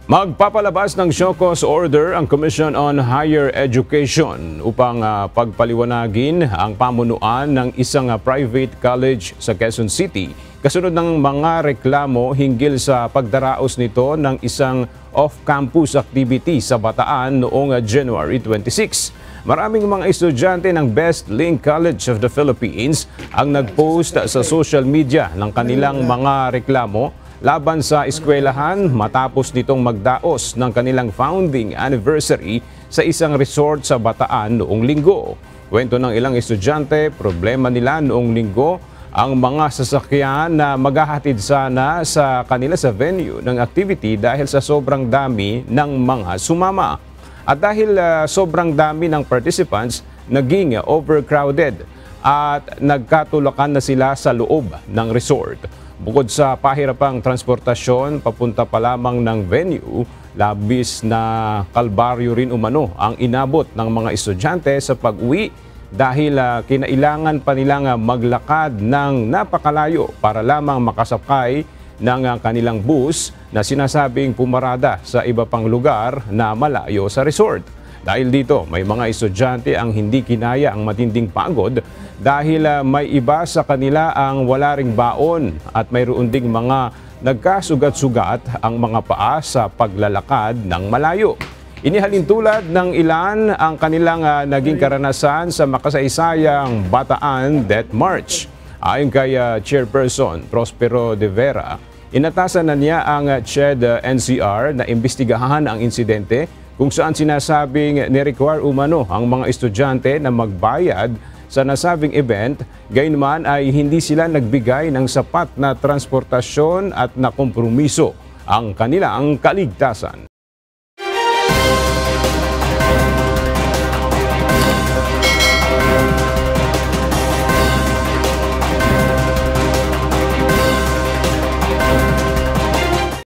Magpapalabas ng show cause order ang Commission on Higher Education upang pagpaliwanagin ang pamunuan ng isang private college sa Quezon City kasunod ng mga reklamo hinggil sa pagdaraos nito ng isang off-campus activity sa Bataan noong January 26. Maraming mga estudyante ng Best Link College of the Philippines ang nag-post sa social media ng kanilang mga reklamo laban sa eskwelahan matapos nitong magdaos ng kanilang founding anniversary sa isang resort sa Bataan noong linggo. Kwento ng ilang estudyante, problema nila noong linggo ang mga sasakyan na maghahatid sana sa kanila sa venue ng activity dahil sa sobrang dami ng mga sumama. At dahil sobrang dami ng participants, naging overcrowded at nagkatulakan na sila sa loob ng resort. Bukod sa pahirapang transportasyon, papunta pa lamang ng venue, labis na kalbaryo rin umano ang inabot ng mga estudyante sa pag-uwi dahil kinailangan pa nilang maglakad ng napakalayo para lamang makasakay ng kanilang bus na sinasabing pumarada sa iba pang lugar na malayo sa resort. Dahil dito, may mga estudyante ang hindi kinaya ang matinding pagod dahil may iba sa kanila ang wala ring baon at mayroon ding mga nagkasugat-sugat ang mga paa sa paglalakad ng malayo. Inihalin tulad ng ilan ang kanilang naging karanasan sa makasaysayang Bataan Death March. Ayon kay Chairperson Prospero de Vera, inatasan na niya ang CHED NCR na imbestigahan ang insidente kung saan sinasabing ni-require umano ang mga estudyante na magbayad sa nasabing event, gayunman ay hindi sila nagbigay ng sapat na transportasyon at na kompromiso ang kanilang kaligtasan.